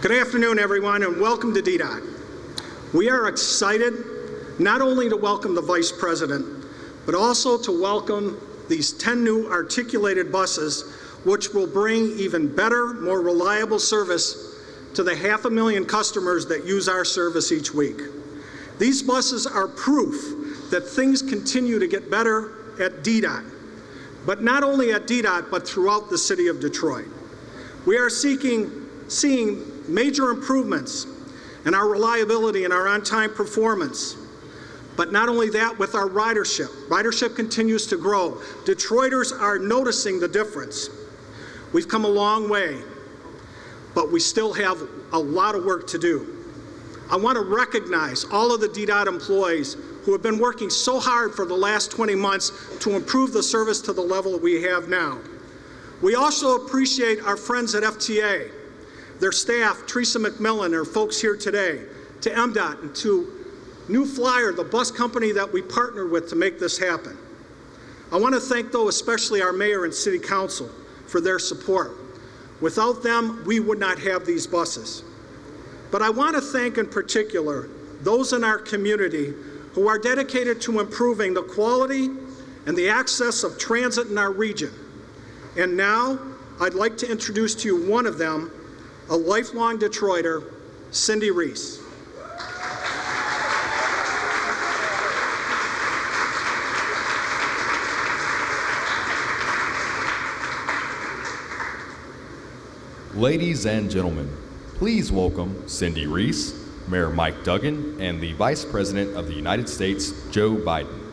Good afternoon, everyone, and welcome to DDOT. We are excited not only to welcome the Vice President, but also to welcome these 10 new articulated buses, which will bring even better, more reliable service to the 500,000 customers that use our service each week. These buses are proof that things continue to get better at DDOT, but not only at DDOT, but throughout the city of Detroit. We are seeing major improvements in our reliability and our on-time performance. But not only that, with our ridership. Ridership continues to grow. Detroiters are noticing the difference. We've come a long way, but we still have a lot of work to do. I want to recognize all of the DDOT employees who have been working so hard for the last 20 months to improve the service to the level that we have now. We also appreciate our friends at FTA, their staff, Teresa McMillan, our folks here today, to MDOT, and to New Flyer, the bus company that we partnered with to make this happen. I want to thank, though, especially our mayor and city council for their support. Without them, we would not have these buses. But I want to thank in particular those in our community who are dedicated to improving the quality and the access of transit in our region. And now, I'd like to introduce to you one of them, a lifelong Detroiter, Cindy Reese. Ladies and gentlemen, please welcome Cindy Reese, Mayor Mike Duggan, and the Vice President of the United States, Joe Biden.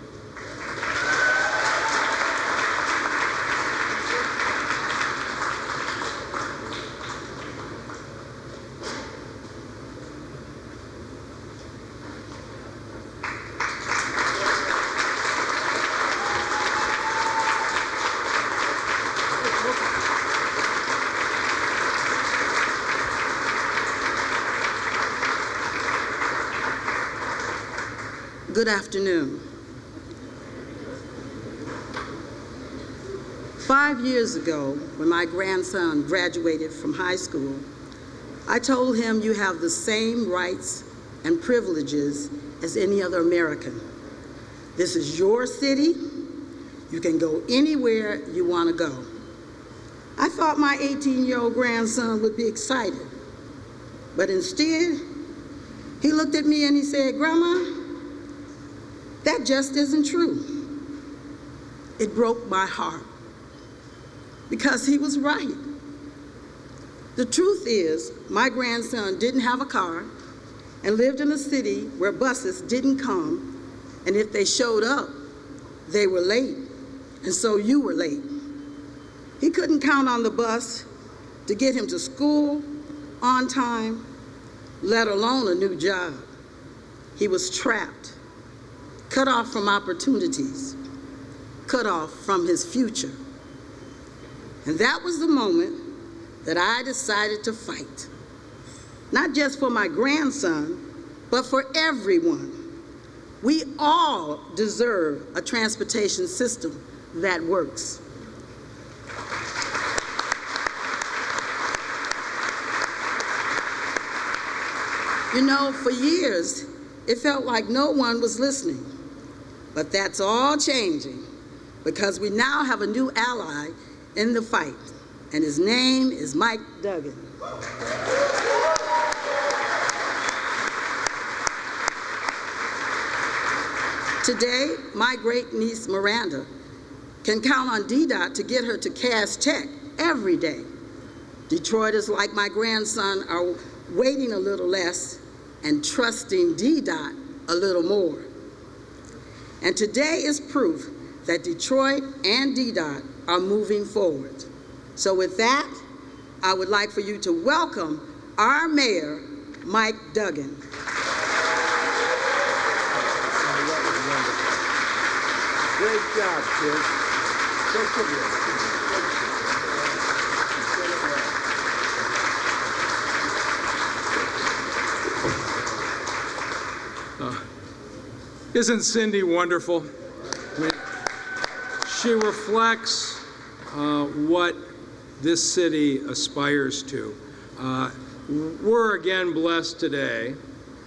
Good afternoon. 5 years ago, when my grandson graduated from high school, I told him, you have the same rights and privileges as any other American. This is your city. You can go anywhere you want to go. I thought my 18-year-old grandson would be excited, but instead, he looked at me and he said, "Grandma, that just isn't true." It broke my heart because he was right. The truth is, my grandson didn't have a car and lived in a city where buses didn't come, and if they showed up, they were late, and so you were late. He couldn't count on the bus to get him to school on time, let alone a new job. He was trapped, cut off from opportunities, cut off from his future. And that was the moment that I decided to fight, not just for my grandson, but for everyone. We all deserve a transportation system that works. You know, for years, it felt like no one was listening. But that's all changing because we now have a new ally in the fight, and his name is Mike Duggan. Today, my great-niece Miranda can count on DDOT to get her to Cass Tech every day. Detroiters like my grandson are waiting a little less and trusting DDOT a little more. And today is proof that Detroit and DDOT are moving forward. So with that, I would like for you to welcome our mayor, Mike Duggan. Great job, kids. Isn't Cindy wonderful? I mean, she reflects what this city aspires to. We're again blessed today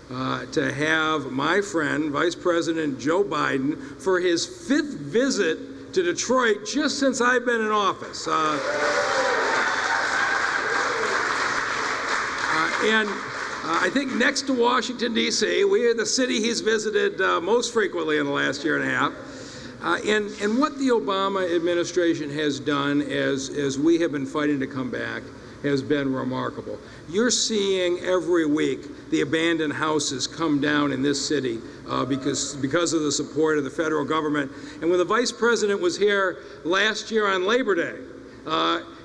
to have my friend, Vice President Joe Biden, for his 5th visit to Detroit just since I've been in office. And I think next to Washington, D.C., we are the city he's visited most frequently in the last year and a half. And what the Obama administration has done as we have been fighting to come back has been remarkable. You're seeing every week the abandoned houses come down in this city because of the support of the federal government. And when the Vice President was here last year on Labor Day,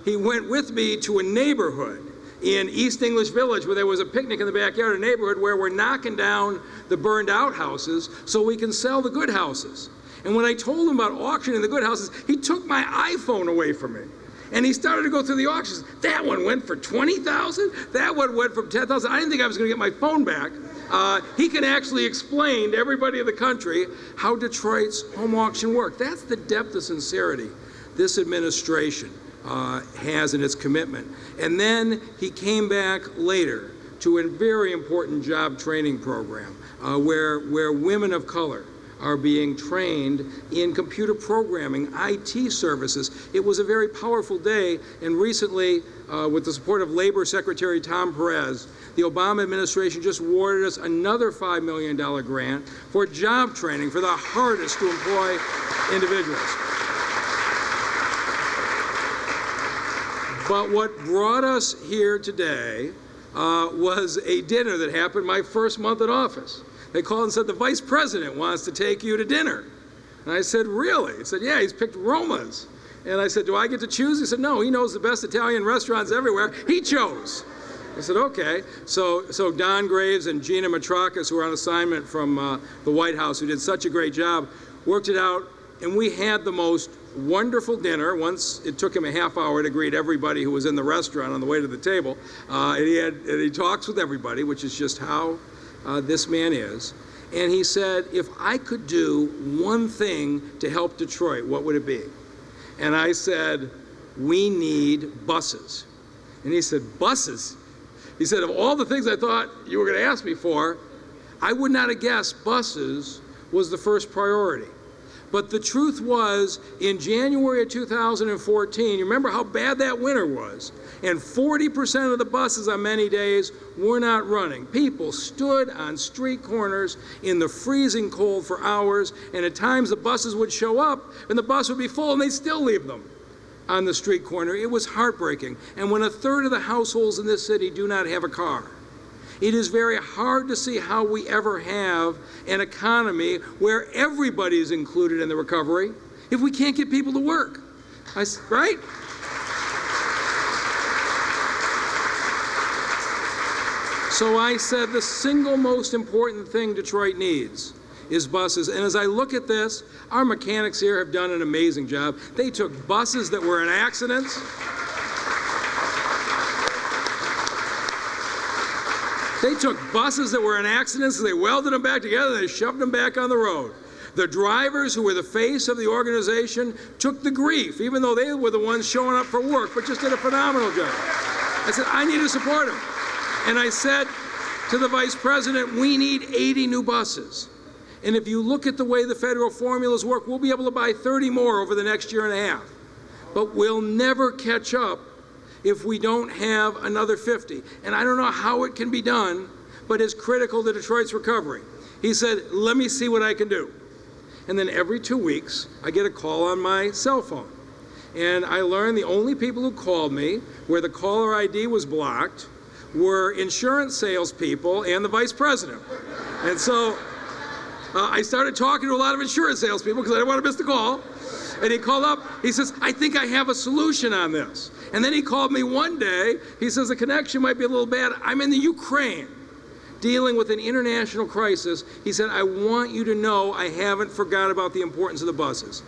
he went with me to a neighborhood in East English Village where there was a picnic in the backyard of a neighborhood where we're knocking down the burned out houses so we can sell the good houses. And when I told him about auctioning the good houses, he took my iPhone away from me. And he started to go through the auctions. That one went for $20,000. That one went for $10,000. I didn't think I was going to get my phone back. He can actually explain to everybody in the country how Detroit's home auction worked. That's the depth of sincerity this administration has in its commitment. And then he came back later to a very important job training program where women of color are being trained in computer programming, IT services. It was a very powerful day, and recently, with the support of Labor Secretary Tom Perez, the Obama administration just awarded us another $5 million grant for job training for the hardest to employ individuals. But what brought us here today was a dinner that happened my first month in office. They called and said, the Vice President wants to take you to dinner. And I said, really? He said, yeah, he's picked Roma's. And I said, do I get to choose? He said, no, he knows the best Italian restaurants everywhere. He chose. I said, okay. So Don Graves and Gina Matrakis, who were on assignment from the White House, who did such a great job, worked it out, and we had the most wonderful dinner. Once it took him a half hour to greet everybody who was in the restaurant on the way to the table. And he talks with everybody, which is just how this man is. And he said, if I could do one thing to help Detroit, what would it be? And I said, we need buses. And he said, buses? He said, of all the things I thought you were going to ask me for, I would not have guessed buses was the first priority. But the truth was, in January of 2014, you remember how bad that winter was, and 40% of the buses on many days were not running. People stood on street corners in the freezing cold for hours, and at times the buses would show up, and the bus would be full, and they'd still leave them on the street corner. It was heartbreaking. And when a third of the households in this city do not have a car, it is very hard to see how we ever have an economy where everybody is included in the recovery if we can't get people to work. Right? So I said the single most important thing Detroit needs is buses. And as I look at this, our mechanics here have done an amazing job. They took buses that were in accidents. They took buses that were in accidents, and they welded them back together, and they shoved them back on the road. The drivers, who were the face of the organization, took the grief, even though they were the ones showing up for work, but just did a phenomenal job. I said, I need to support them. And I said to the Vice President, we need 80 new buses. And if you look at the way the federal formulas work, we'll be able to buy 30 more over the next year and a half. But we'll never catch up if we don't have another 50. And I don't know how it can be done, but it's critical to Detroit's recovery. He said, let me see what I can do. And then every 2 weeks, I get a call on my cell phone. And I learned the only people who called me, where the caller ID was blocked, were insurance salespeople and the Vice President. And so I started talking to a lot of insurance salespeople because I didn't want to miss the call. And he called up, he says, I think I have a solution on this. And then he called me one day, he says, the connection might be a little bad. I'm in the Ukraine dealing with an international crisis. He said, I want you to know I haven't forgot about the importance of the buses.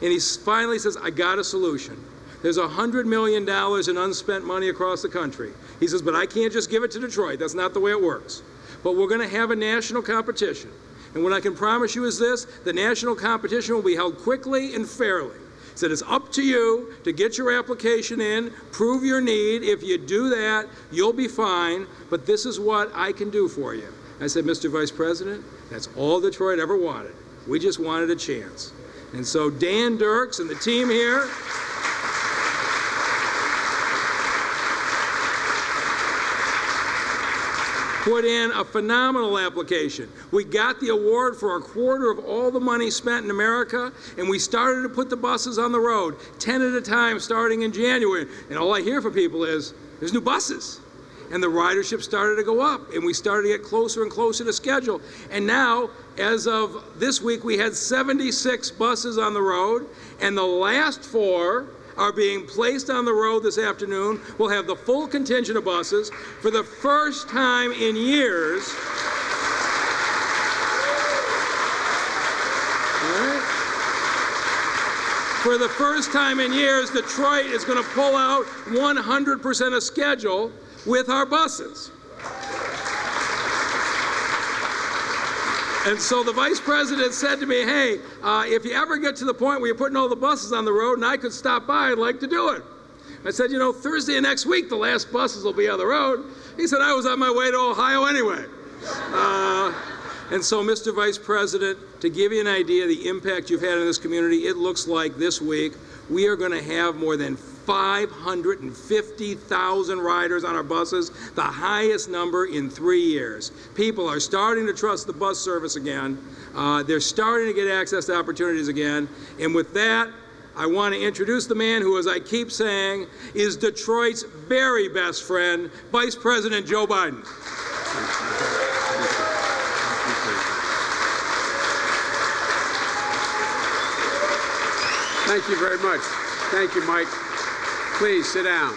And he finally says, I got a solution. There's $100 million in unspent money across the country. He says, but I can't just give it to Detroit. That's not the way it works. But we're going to have a national competition. And what I can promise you is this, the national competition will be held quickly and fairly. He said, it's up to you to get your application in, prove your need. If you do that, you'll be fine, but this is what I can do for you. I said, Mr. Vice President, that's all Detroit ever wanted. We just wanted a chance. And so Dan Dirks and the team here put in a phenomenal application. We got the award for a quarter of all the money spent in America, and we started to put the buses on the road, 10 at a time starting in January. And all I hear from people is, there's new buses. And the ridership started to go up, and we started to get closer and closer to schedule. And now, as of this week, we had 76 buses on the road, and the last 4 are being placed on the road this afternoon. We'll have the full contingent of buses for the first time in years. All right. For the first time in years, Detroit is going to pull out 100% of schedule with our buses. And so the Vice President said to me, hey, if you ever get to the point where you're putting all the buses on the road and I could stop by, I'd like to do it. I said, you know, Thursday of next week, the last buses will be on the road. He said, I was on my way to Ohio anyway. And so, Mr. Vice President, to give you an idea of the impact you've had in this community, it looks like this week we are going to have more than 550,000 riders on our buses, the highest number in 3 years. People are starting to trust the bus service again. They're starting to get access to opportunities again. And with that, I want to introduce the man who, as I keep saying, is Detroit's very best friend, Vice President Joe Biden. Thank you very much. Thank you, Mike. Please sit down.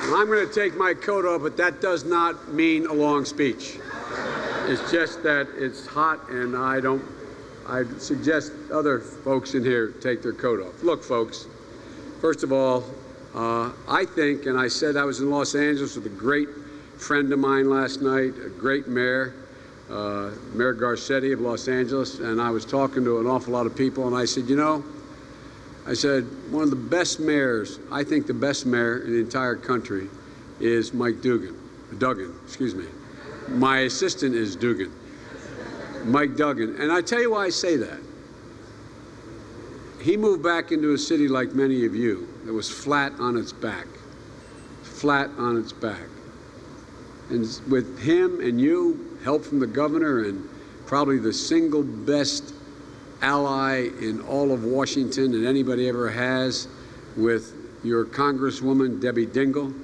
Well, I'm going to take my coat off, but that does not mean a long speech. It's just that it's hot, and I suggest other folks in here take their coat off. Look, folks, first of all, I think, and I said I was in Los Angeles with a great friend of mine last night, a great mayor, Mayor Garcetti of Los Angeles, and I was talking to an awful lot of people, and I said, you know, I said, one of the best mayors, I think the best mayor in the entire country is Mike Duggan. My assistant is Duggan, Mike Duggan. And I tell you why I say that. He moved back into a city like many of you that was flat on its back. Flat on its back. And with him and you, help from the governor and probably the single best ally in all of Washington that anybody ever has with your Congresswoman, Debbie Dingell.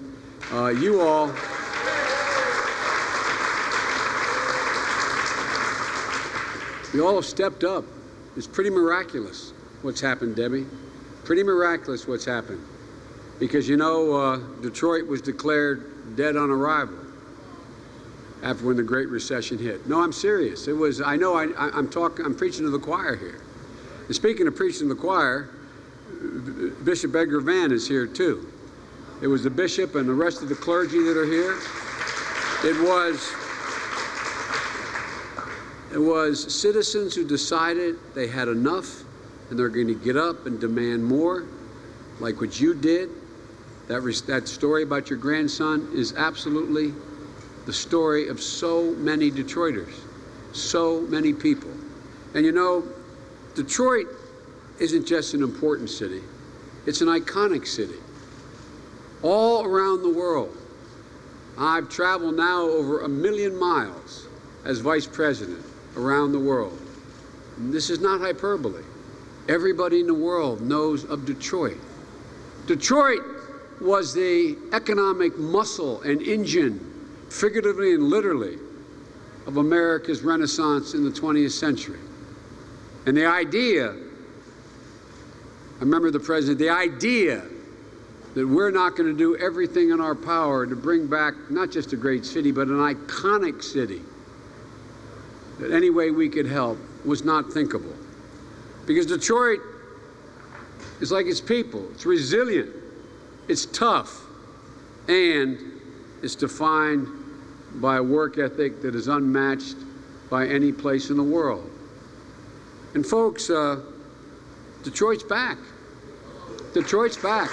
You all have stepped up. It's pretty miraculous what's happened, Debbie. Pretty miraculous what's happened. Because, you know, Detroit was declared dead on arrival after when the Great Recession hit. No, I'm serious. It was, I know I'm preaching to the choir here. And speaking of preaching to the choir, Bishop Edgar Van is here too. It was the bishop and the rest of the clergy that are here. It was citizens who decided they had enough and they're going to get up and demand more, like what you did. That story about your grandson is absolutely the story of so many Detroiters, so many people. And you know, Detroit isn't just an important city, it's an iconic city. All around the world. I've traveled now over 1 million miles as vice president around the world. And this is not hyperbole. Everybody in the world knows of Detroit. Detroit was the economic muscle and engine, figuratively and literally, of America's Renaissance in the 20th century. And the idea, I remember the president, the idea that we're not going to do everything in our power to bring back not just a great city, but an iconic city, that any way we could help was not thinkable. Because Detroit is like its people. It's resilient, it's tough, and it's defined by a work ethic that is unmatched by any place in the world. And folks, Detroit's back. Detroit's back.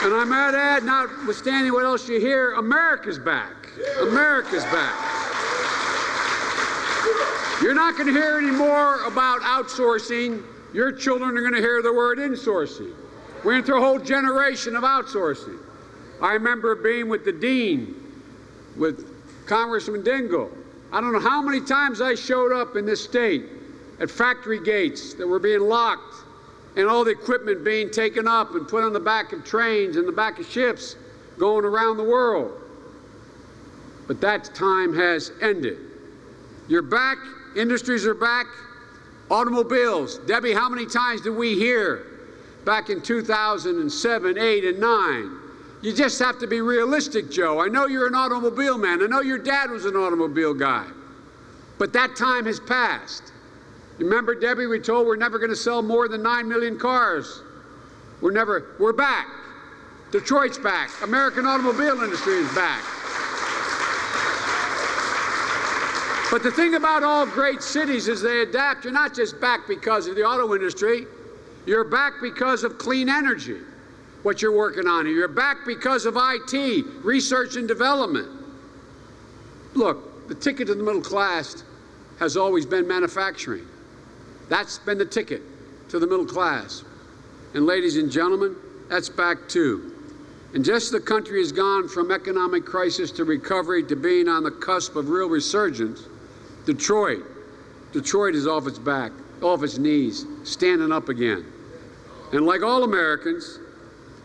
And I might add, notwithstanding what else you hear, America's back. America's back. You're not going to hear any more about outsourcing. Your children are going to hear the word insourcing. We're going through a whole generation of outsourcing. I remember being with the dean, with Congressman Dingell. I don't know how many times I showed up in this state at factory gates that were being locked and all the equipment being taken up and put on the back of trains and the back of ships going around the world. But that time has ended. You're back. Industries are back. Automobiles. Debbie, how many times did we hear back in 2007, 8, and 9? You just have to be realistic, Joe. I know you're an automobile man. I know your dad was an automobile guy. But that time has passed. You remember, Debbie, we told we're never going to sell more than 9 million cars. We're back. Detroit's back. American automobile industry is back. But the thing about all great cities is they adapt. You're not just back because of the auto industry. You're back because of clean energy, what you're working on here. You're back because of IT, research and development. Look, the ticket to the middle class has always been manufacturing. That's been the ticket to the middle class. And ladies and gentlemen, that's back too. And just as the country has gone from economic crisis to recovery to being on the cusp of real resurgence, Detroit is off its back, off its knees, standing up again. And like all Americans,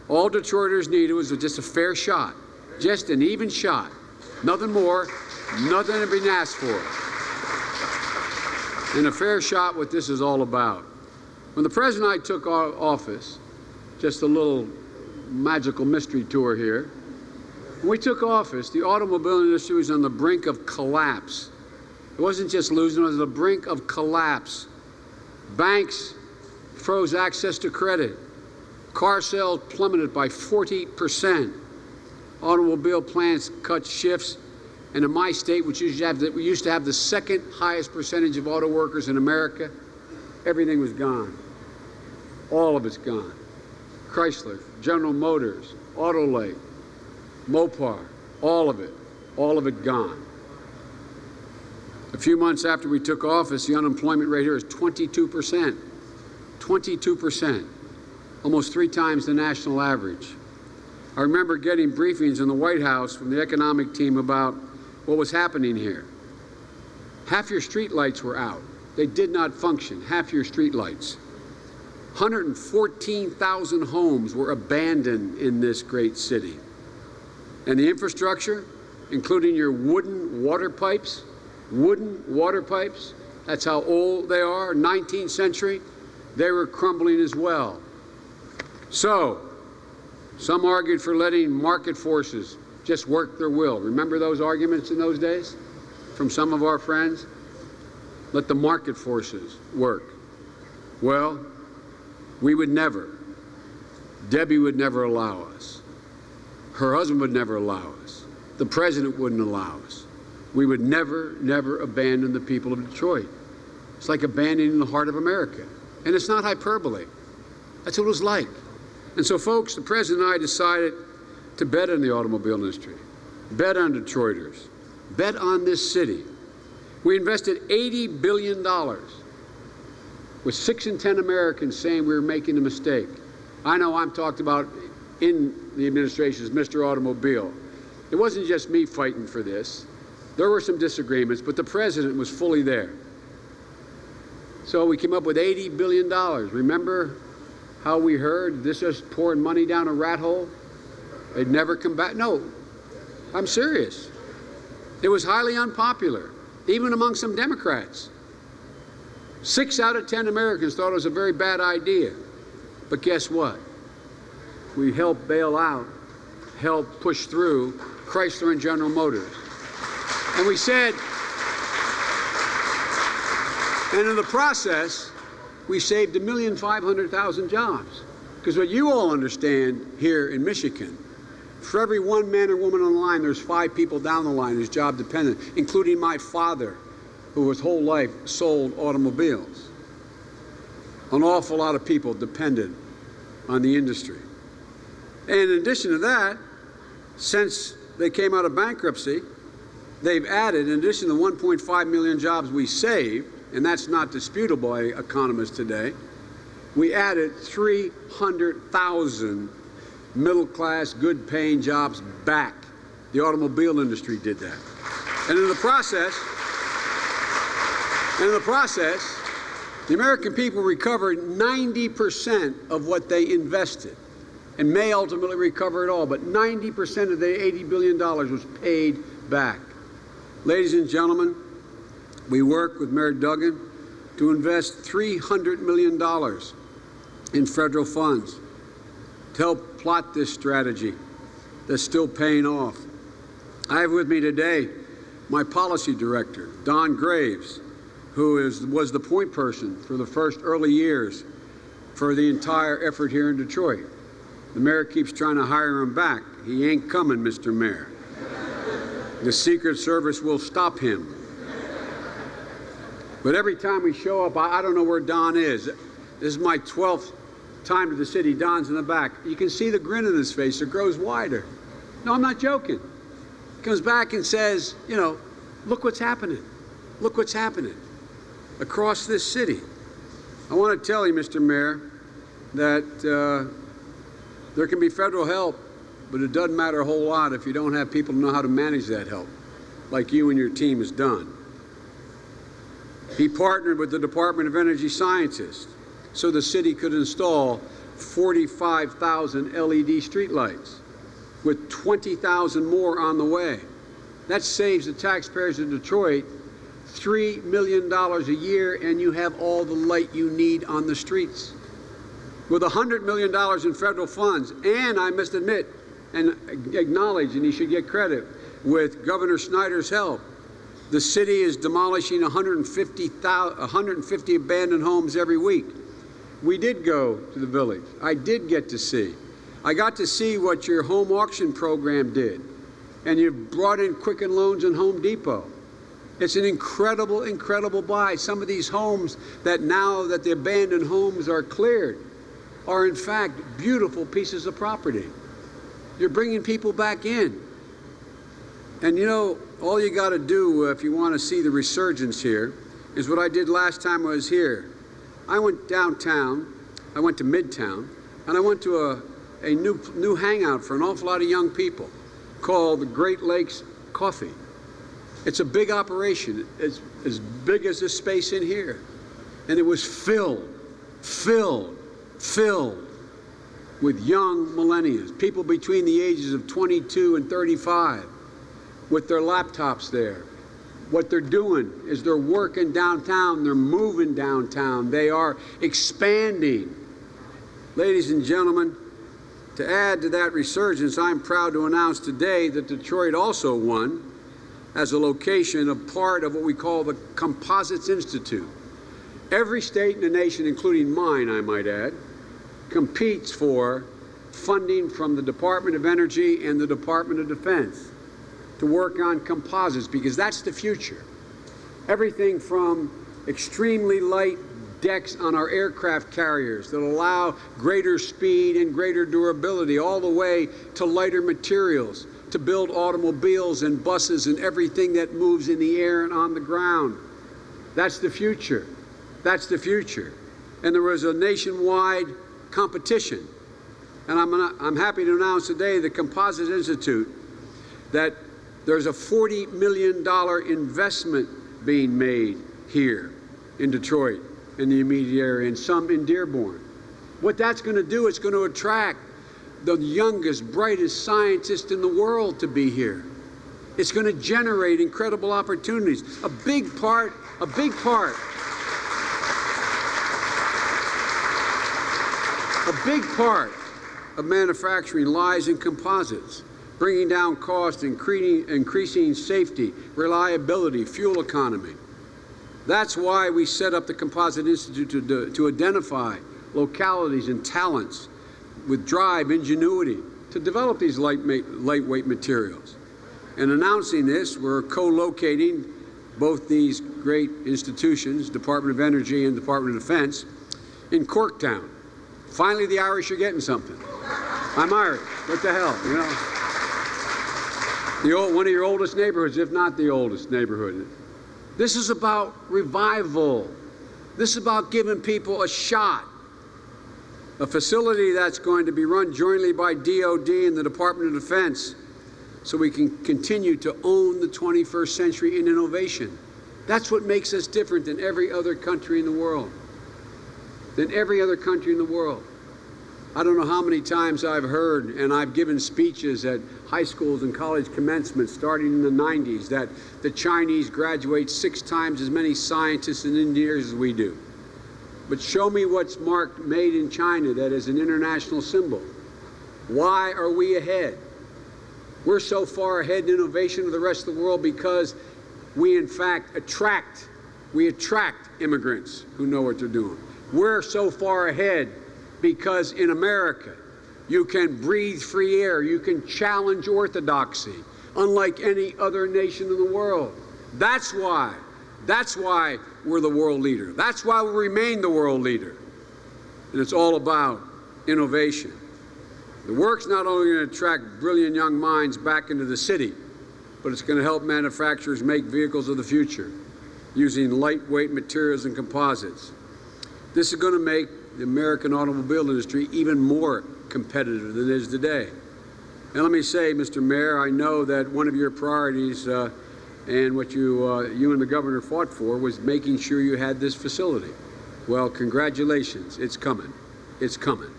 all Detroiters needed was just a fair shot, just an even shot. Nothing more, nothing to be asked for. And a fair shot, what this is all about. When the President and I took office, just a little magical mystery tour here, when we took office, the automobile industry was on the brink of collapse. It wasn't just losing, it was the brink of collapse. Banks froze access to credit. Car sales plummeted by 40%. Automobile plants cut shifts. And in my state, which we used to have the second highest percentage of auto workers in America, everything was gone. All of it's gone. Chrysler, General Motors, Autolake, Mopar, all of it gone. A few months after we took office, the unemployment rate here is 22%. 22%. Almost 3 times the national average. I remember getting briefings in the White House from the economic team about what was happening here. Half your street lights were out. They did not function, half your street lights. 114,000 homes were abandoned in this great city. And the infrastructure, including your wooden water pipes, that's how old they are, 19th century, they were crumbling as well. So, some argued for letting market forces just work their will. Remember those arguments in those days from some of our friends? Let the market forces work. Well, we would never. Debbie would never allow us. Her husband would never allow us. The president wouldn't allow us. We would never abandon the people of Detroit. It's like abandoning the heart of America. And it's not hyperbole. That's what it was like. And so, folks, the president and I decided to bet on the automobile industry, bet on Detroiters, bet on this city. We invested $80 billion, with 6 in 10 Americans saying we were making a mistake. I know I'm talked about in the administration as Mr. Automobile. It wasn't just me fighting for this. There were some disagreements, but the president was fully there. So we came up with $80 billion. Remember how we heard this is pouring money down a rat hole? They'd never come back. No, I'm serious. It was highly unpopular, even among some Democrats. 6 out of 10 Americans thought it was a very bad idea. But guess what? We helped bail out, helped push through Chrysler and General Motors. And we said, and in the process, we saved 1,500,000 jobs. Because what you all understand here in Michigan, for every 1 man or woman on the line, there's 5 people down the line whose job dependent, including my father, who his whole life sold automobiles. An awful lot of people depended on the industry. And in addition to that, since they came out of bankruptcy, they've added, in addition to the 1.5 million jobs we saved, and that's not disputable by economists today, we added 300,000 middle-class, good-paying jobs back. The automobile industry did that. And in the process, the American people recovered 90% of what they invested, and may ultimately recover it all, but 90% of the $80 billion was paid back. Ladies and gentlemen, we work with Mayor Duggan to invest $300 million in federal funds to help plot this strategy that's still paying off. I have with me today my policy director, Don Graves, who was the point person for the first early years for the entire effort here in Detroit. The mayor keeps trying to hire him back. He ain't coming, Mr. Mayor. The Secret Service will stop him. But every time we show up, I don't know where Don is. This is my 12th time to the city. Don's in the back. You can see the grin on his face. It grows wider. No, I'm not joking. He comes back and says, you know, look what's happening. Look what's happening across this city. I want to tell you, Mr. Mayor, that there can be federal help, but it doesn't matter a whole lot if you don't have people who know how to manage that help, like you and your team has done. He partnered with the Department of Energy scientists so the city could install 45,000 LED streetlights, with 20,000 more on the way. That saves the taxpayers of Detroit $3 million a year, and you have all the light you need on the streets. With $100 million in federal funds, and I must admit and acknowledge, and he should get credit, with Governor Snyder's help, the city is demolishing 150 abandoned homes every week. We did go to the village. I did get to see. I got to see what your home auction program did, and you brought in Quicken Loans and Home Depot. It's an incredible, incredible buy. Some of these homes that now that the abandoned homes are cleared are in fact beautiful pieces of property. You're bringing people back in. And you know, all you got to do if you want to see the resurgence here is what I did last time I was here. I went downtown, I went to Midtown, and I went to a new hangout for an awful lot of young people called the Great Lakes Coffee. It's a big operation. It's as big as this space in here. And it was filled with young millennials, people between the ages of 22 and 35, with their laptops there. What they're doing is they're working downtown, they're moving downtown, they are expanding. Ladies and gentlemen, to add to that resurgence, I'm proud to announce today that Detroit also won as a location, a part of what we call the Composites Institute. Every state in the nation, including mine, I might add, competes for funding from the Department of Energy and the Department of Defense to work on composites, because that's the future. Everything from extremely light decks on our aircraft carriers that allow greater speed and greater durability, all the way to lighter materials to build automobiles and buses and everything that moves in the air and on the ground. That's the future. That's the future. And there was a nationwide competition. And I'm happy to announce today the Composites Institute that there's a $40 million investment being made here in Detroit, in the immediate area, and some in Dearborn. What that's going to do, it's going to attract the youngest, brightest scientists in the world to be here. It's going to generate incredible opportunities. A big part of manufacturing lies in composites, bringing down costs, increasing safety, reliability, fuel economy. That's why we set up the Composite Institute to identify localities and talents with drive, ingenuity, to develop these lightweight materials. And announcing this, we're co-locating both these great institutions, Department of Energy and Department of Defense, in Corktown. Finally, the Irish are getting something. I'm Irish. What the hell, you know? One of your oldest neighborhoods, if not the oldest neighborhood. This is about revival. This is about giving people a shot. A facility that's going to be run jointly by DOT and the Department of Defense, so we can continue to own the 21st century in innovation. That's what makes us different than every other country in the world. Than every other country in the world. I don't know how many times I've heard, and I've given speeches at high schools and college commencements starting in the 90s, that the Chinese graduate 6 times as many scientists and engineers as we do. But show me what's marked made in China that is an international symbol. Why are we ahead? We're so far ahead in innovation of the rest of the world because we, in fact, attract immigrants who know what they're doing. We're so far ahead because in America, you can breathe free air. You can challenge orthodoxy, unlike any other nation in the world. That's why we're the world leader. That's why we remain the world leader. And it's all about innovation. The work's not only going to attract brilliant young minds back into the city, but it's going to help manufacturers make vehicles of the future using lightweight materials and composites. This is going to make the American automobile industry even more competitive than it is today. And let me say, Mr. Mayor, I know that one of your priorities and what you and the governor fought for was making sure you had this facility. Well, congratulations. It's coming. It's coming.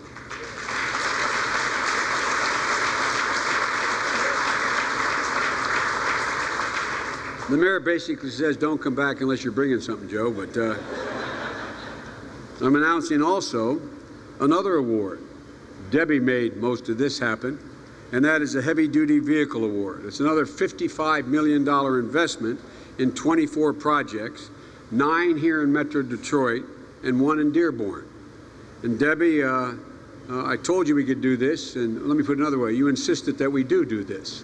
The mayor basically says, don't come back unless you're bringing something, Joe, but I'm announcing also another award. Debbie made most of this happen, and that is a heavy-duty vehicle award. It's another $55 million investment in 24 projects, 9 here in Metro Detroit and 1 in Dearborn. And Debbie, I told you we could do this, and let me put it another way. You insisted that we do this.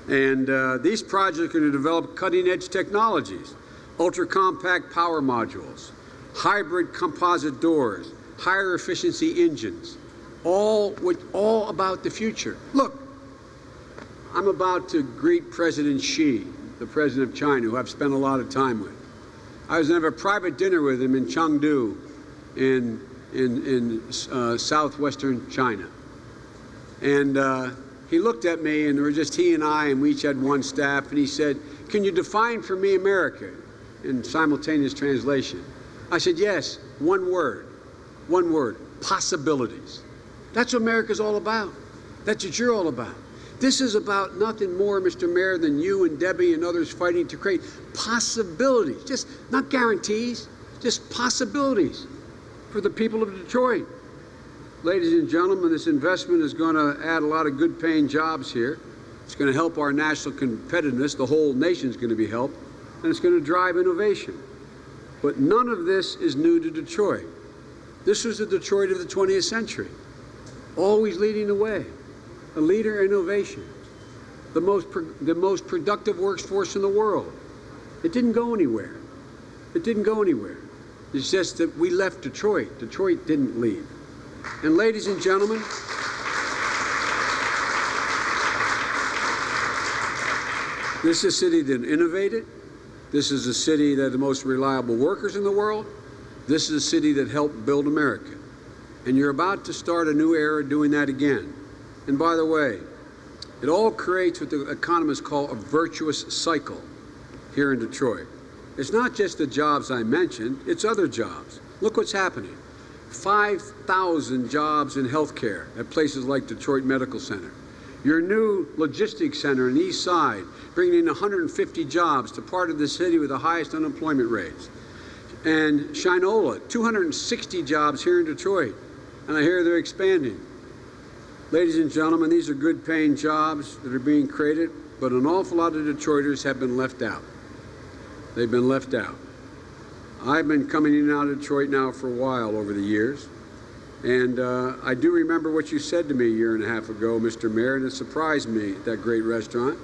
And these projects are going to develop cutting-edge technologies, ultra-compact power modules, hybrid composite doors, higher efficiency engines, all about the future. Look, I'm about to greet President Xi, the president of China, who I've spent a lot of time with. I was going to have a private dinner with him in Chengdu in southwestern China. And he looked at me, and there were just he and I, and we each had one staff, and he said, "Can you define for me America?" in simultaneous translation. I said, yes, one word, possibilities. That's what America's all about. That's what you're all about. This is about nothing more, Mr. Mayor, than you and Debbie and others fighting to create possibilities, just not guarantees, just possibilities for the people of Detroit. Ladies and gentlemen, this investment is going to add a lot of good paying jobs here. It's going to help our national competitiveness. The whole nation's going to be helped, and it's going to drive innovation. But none of this is new to Detroit. This was the Detroit of the 20th century, always leading the way, a leader in innovation, the most productive workforce in the world. It didn't go anywhere. It didn't go anywhere. It's just that we left Detroit. Detroit didn't leave. And ladies and gentlemen, this is a city that innovated. This is a city that had the most reliable workers in the world. This is a city that helped build America. And you're about to start a new era doing that again. And by the way, it all creates what the economists call a virtuous cycle here in Detroit. It's not just the jobs I mentioned, it's other jobs. Look what's happening. 5,000 jobs in healthcare at places like Detroit Medical Center. Your new logistics center in the East Side, bringing in 150 jobs to part of the city with the highest unemployment rates. And Shinola, 260 jobs here in Detroit, and I hear they're expanding. Ladies and gentlemen, these are good paying jobs that are being created, but an awful lot of Detroiters have been left out. They've been left out. I've been coming in and out of Detroit now for a while over the years, and I do remember what you said to me a year and a half ago, Mr. Mayor, and it surprised me at that great restaurant.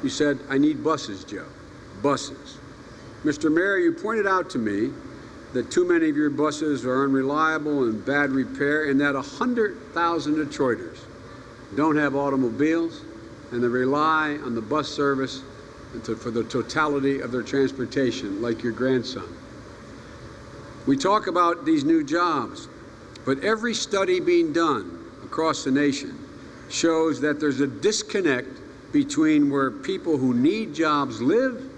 You said, I need buses, Joe, buses. Mr. Mayor, you pointed out to me that too many of your buses are unreliable and bad repair, and that 100,000 Detroiters don't have automobiles, and they rely on the bus service for the totality of their transportation, like your grandson. We talk about these new jobs, but every study being done across the nation shows that there's a disconnect between where people who need jobs live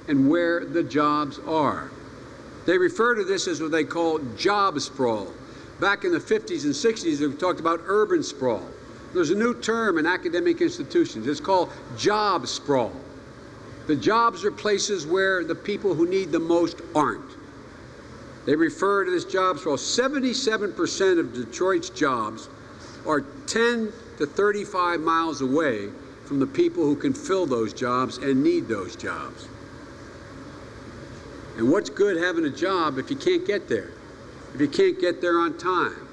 and where the jobs are. They refer to this as what they call job sprawl. Back in the 50s and 60s, they talked about urban sprawl. There's a new term in academic institutions. It's called job sprawl. The jobs are places where the people who need the most aren't. They refer to this job sprawl. 77% of Detroit's jobs are 10 to 35 miles away from the people who can fill those jobs and need those jobs. And what's good having a job if you can't get there? If you can't get there on time?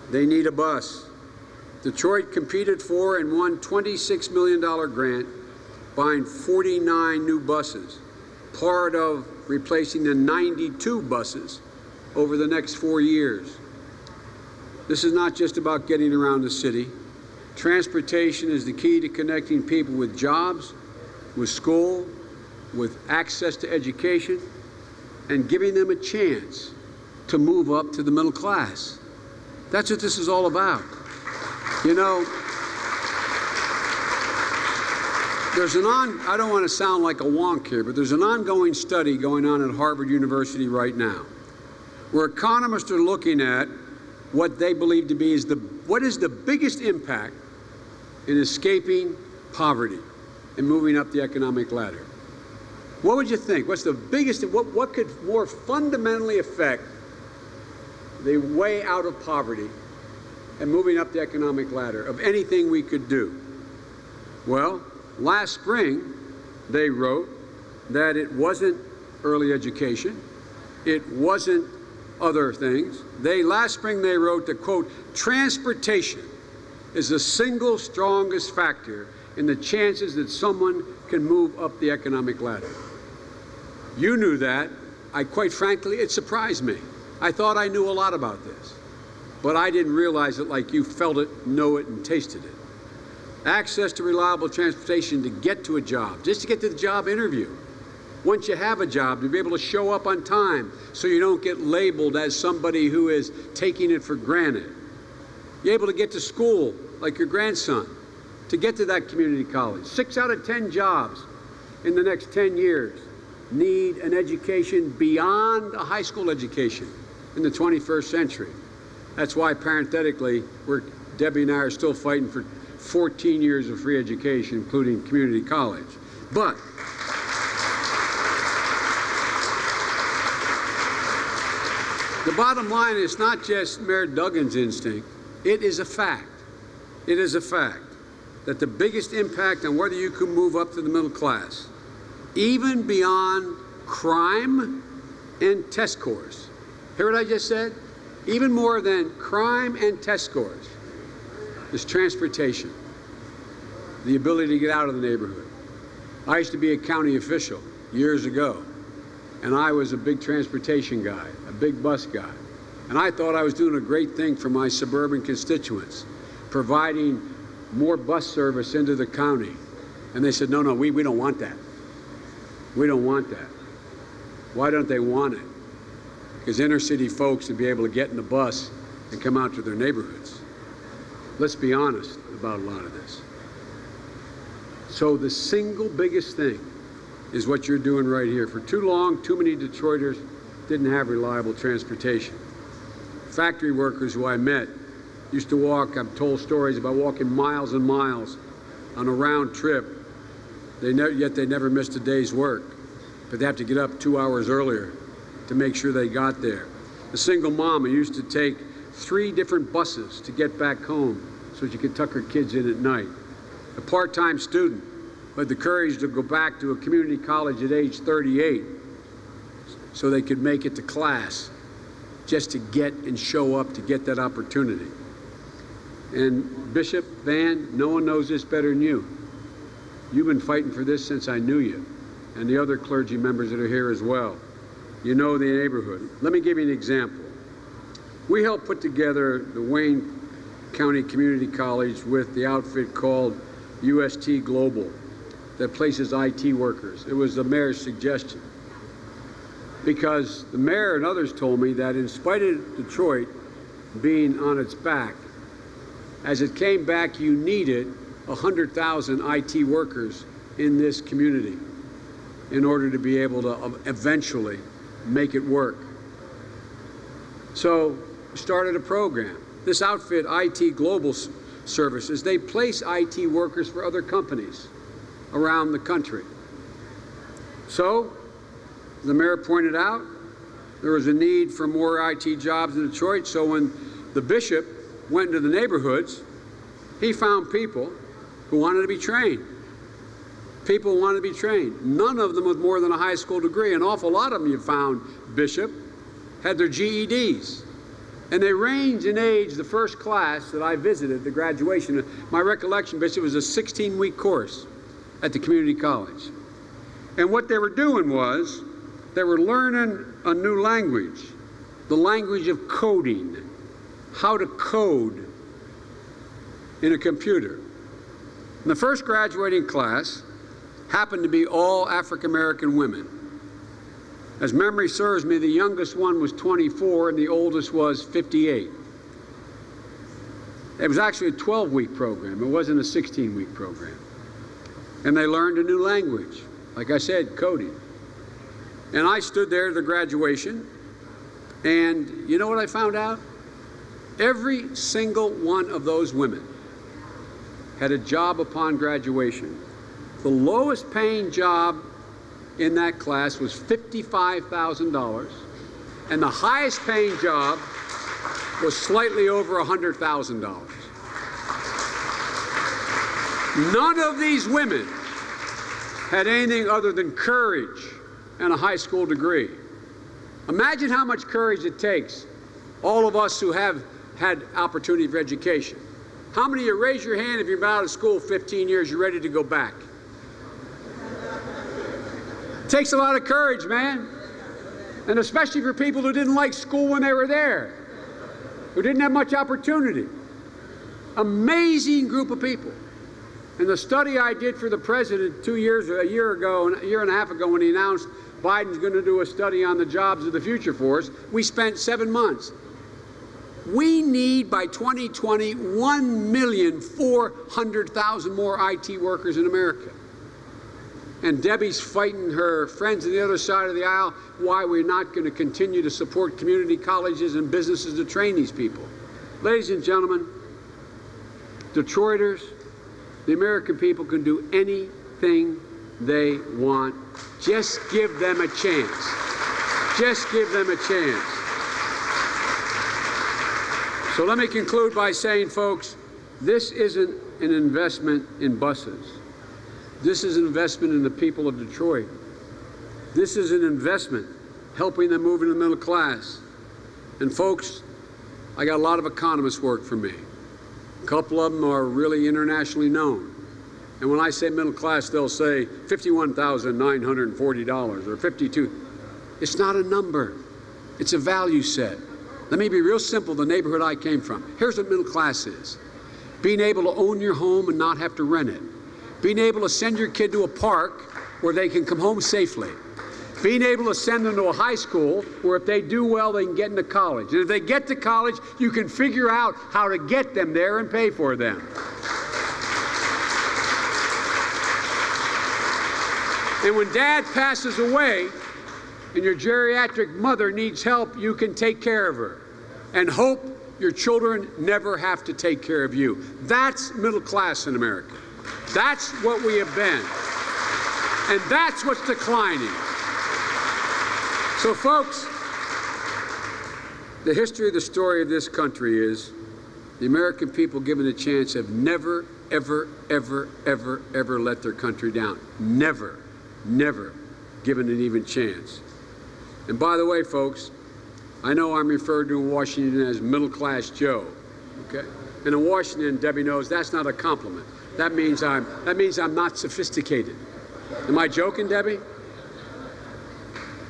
They need a bus. Detroit competed for and won $26 million grant buying 49 new buses, part of replacing the 92 buses over the next 4 years. This is not just about getting around the city. Transportation is the key to connecting people with jobs, with school, with access to education, and giving them a chance to move up to the middle class. That's what this is all about. You know, I don't want to sound like a wonk here, but there's an ongoing study going on at Harvard University right now, where economists are looking at what they believe to be what is the biggest impact in escaping poverty and moving up the economic ladder. What would you think? What's the biggest, what could more fundamentally affect the way out of poverty and moving up the economic ladder of anything we could do? Well, last spring, they wrote that it wasn't early education, it wasn't other things. Last spring they wrote that, quote, transportation is the single strongest factor in the chances that someone can move up the economic ladder. You knew that. Quite frankly, it surprised me. I thought I knew a lot about this, but I didn't realize it like you felt it, know it, and tasted it. Access to reliable transportation to get to a job, just to get to the job interview. Once you have a job, to be able to show up on time so you don't get labeled as somebody who is taking it for granted. You're able to get to school like your grandson, to get to that community college. 6 out of 10 jobs in the next 10 years need an education beyond a high school education in the 21st century. That's why, parenthetically, Debbie and I are still fighting for 14 years of free education, including community college. But the bottom line is not just Mayor Duggan's instinct. It is a fact. It is a fact that the biggest impact on whether you can move up to the middle class, even beyond crime and test scores. Hear what I just said? Even more than crime and test scores is transportation, the ability to get out of the neighborhood. I used to be a county official years ago, and I was a big transportation guy, a big bus guy. And I thought I was doing a great thing for my suburban constituents, providing more bus service into the county. And they said, no, we don't want that. We don't want that. Why don't they want it? Because inner city folks would be able to get in the bus and come out to their neighborhoods. Let's be honest about a lot of this. So the single biggest thing is what you're doing right here. For too long, too many Detroiters didn't have reliable transportation. Factory workers who I met used to walk, I'm told stories about walking miles and miles on a round trip. Yet they never missed a day's work, but they have to get up 2 hours earlier to make sure they got there. A single mom who used to take 3 different buses to get back home so she could tuck her kids in at night. A part-time student who had the courage to go back to a community college at age 38 so they could make it to class just to get and show up to get that opportunity. And Bishop Van, no one knows this better than you. You've been fighting for this since I knew you. and the other clergy members that are here as well. You know the neighborhood. Let me give you an example. We helped put together the Wayne County Community College with the outfit called UST Global that places IT workers. It was the mayor's suggestion, because the mayor and others told me that in spite of Detroit being on its back, as it came back, you needed 100,000 IT workers in this community in order to be able to eventually make it work. So we started a program. This outfit, IT Global Services, they place IT workers for other companies around the country. So, as the mayor pointed out, there was a need for more IT jobs in Detroit, so when the bishop went into the neighborhoods, he found people who wanted to be trained. People who wanted to be trained. None of them with more than a high school degree. An awful lot of them, you found, Bishop, had their GEDs. And they range in age. The first class that I visited, the graduation, my recollection, Bishop, was a 16-week course at the community college. And what they were doing was, they were learning a new language, the language of coding, how to code in a computer. And the first graduating class happened to be all African-American women. As memory serves me, the youngest one was 24 and the oldest was 58. It was actually a 12-week program. It wasn't a 16-week program. And they learned a new language, like I said, coding. And I stood there at the graduation, and you know what I found out? Every single one of those women had a job upon graduation. The lowest paying job in that class was $55,000, and the highest paying job was slightly over $100,000. None of these women had anything other than courage and a high school degree. Imagine how much courage it takes, all of us who have had opportunity for education. How many of you, raise your hand if you've been out of school 15 years, you're ready to go back? It takes a lot of courage, man. And especially for people who didn't like school when they were there, who didn't have much opportunity. Amazing group of people. And the study I did for the president a year and a half ago, when he announced Biden's going to do a study on the jobs of the future for us, we spent 7 months. We need, by 2020, 1,400,000 more IT workers in America. And Debbie's fighting her friends on the other side of the aisle why we're not going to continue to support community colleges and businesses to train these people. Ladies and gentlemen, Detroiters, the American people can do anything they want. Just give them a chance. Just give them a chance. So let me conclude by saying, folks, this isn't an investment in buses. This is an investment in the people of Detroit. This is an investment helping them move into the middle class. And folks, I got a lot of economists work for me. A couple of them are really internationally known. And when I say middle class, they'll say $51,940 or $52,000. It's not a number. It's a value set. Let me be real simple, the neighborhood I came from. Here's what middle class is. Being able to own your home and not have to rent it. Being able to send your kid to a park where they can come home safely. Being able to send them to a high school where if they do well, they can get into college. And if they get to college, you can figure out how to get them there and pay for them. And when dad passes away and your geriatric mother needs help, you can take care of her and hope your children never have to take care of you. That's middle class in America. That's what we have been. And that's what's declining. So folks, the history of the story of this country is the American people given a chance have never, ever, ever, ever, ever let their country down. Never, never given an even chance. And by the way, folks, I know I'm referred to in Washington as middle class Joe, okay? And in Washington, Debbie knows that's not a compliment. That means I'm not sophisticated. Am I joking, Debbie?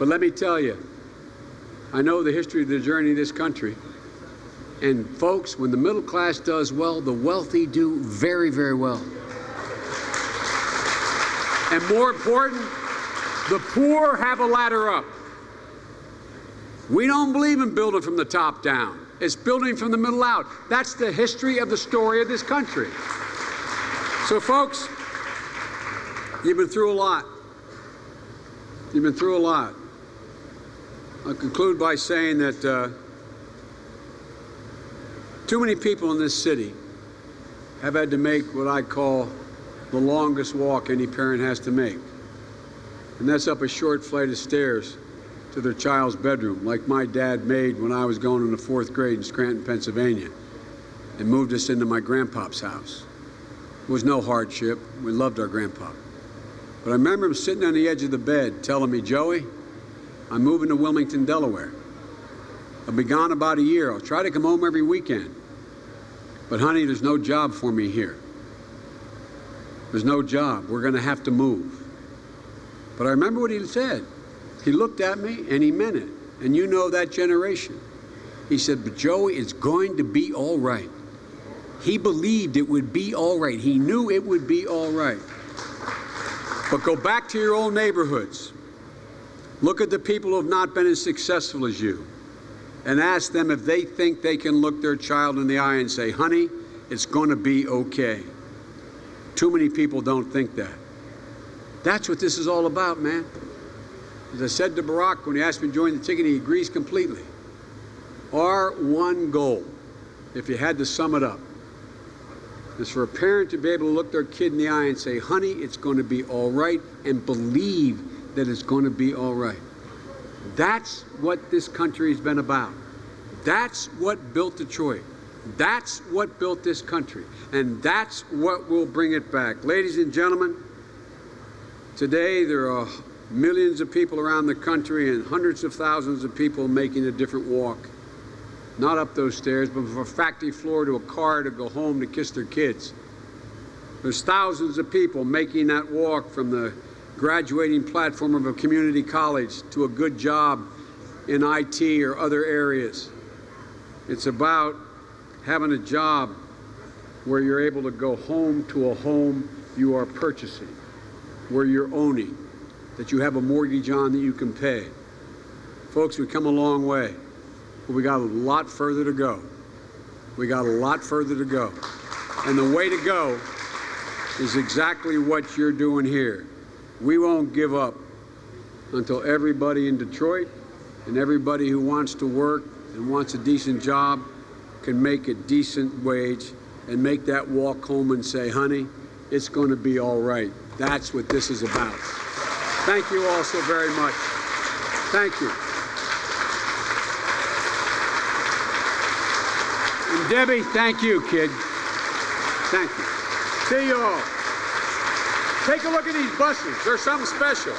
But let me tell you, I know the history of the journey of this country. And folks, when the middle class does well, the wealthy do very, very well. And more important, the poor have a ladder up. We don't believe in building from the top down. It's building from the middle out. That's the history of the story of this country. So folks, you've been through a lot. You've been through a lot. I'll conclude by saying that too many people in this city have had to make what I call the longest walk any parent has to make. And that's up a short flight of stairs to their child's bedroom, like my dad made when I was going in the 4th grade in Scranton, Pennsylvania, and moved us into my grandpa's house. It was no hardship. We loved our grandpa. But I remember him sitting on the edge of the bed telling me, Joey, I'm moving to Wilmington, Delaware. I'll be gone about a year. I'll try to come home every weekend. But honey, there's no job for me here. There's no job. We're going to have to move. But I remember what he said. He looked at me and he meant it. And you know that generation. He said, but Joey, it's going to be all right. He believed it would be all right. He knew it would be all right. But go back to your old neighborhoods. Look at the people who have not been as successful as you and ask them if they think they can look their child in the eye and say, honey, it's going to be okay. Too many people don't think that. That's what this is all about, man. As I said to Barack when he asked me to join the ticket, he agrees completely. Our one goal, if you had to sum it up, is for a parent to be able to look their kid in the eye and say, honey, it's going to be all right, and believe that it's going to be all right. That's what this country has been about. That's what built Detroit. That's what built this country. And that's what will bring it back. Ladies and gentlemen, today there are millions of people around the country and hundreds of thousands of people making a different walk. Not up those stairs, but from a factory floor to a car to go home to kiss their kids. There's thousands of people making that walk from the graduating platform of a community college to a good job in IT or other areas. It's about having a job where you're able to go home to a home you are purchasing, where you're owning, that you have a mortgage on that you can pay. Folks, we've come a long way, but we got a lot further to go. We got a lot further to go. And the way to go is exactly what you're doing here. We won't give up until everybody in Detroit and everybody who wants to work and wants a decent job can make a decent wage and make that walk home and say, honey, it's going to be all right. That's what this is about. Thank you all so very much. Thank you. And Debbie, thank you, kid. Thank you. See you all. Take a look at these buses. They're something special.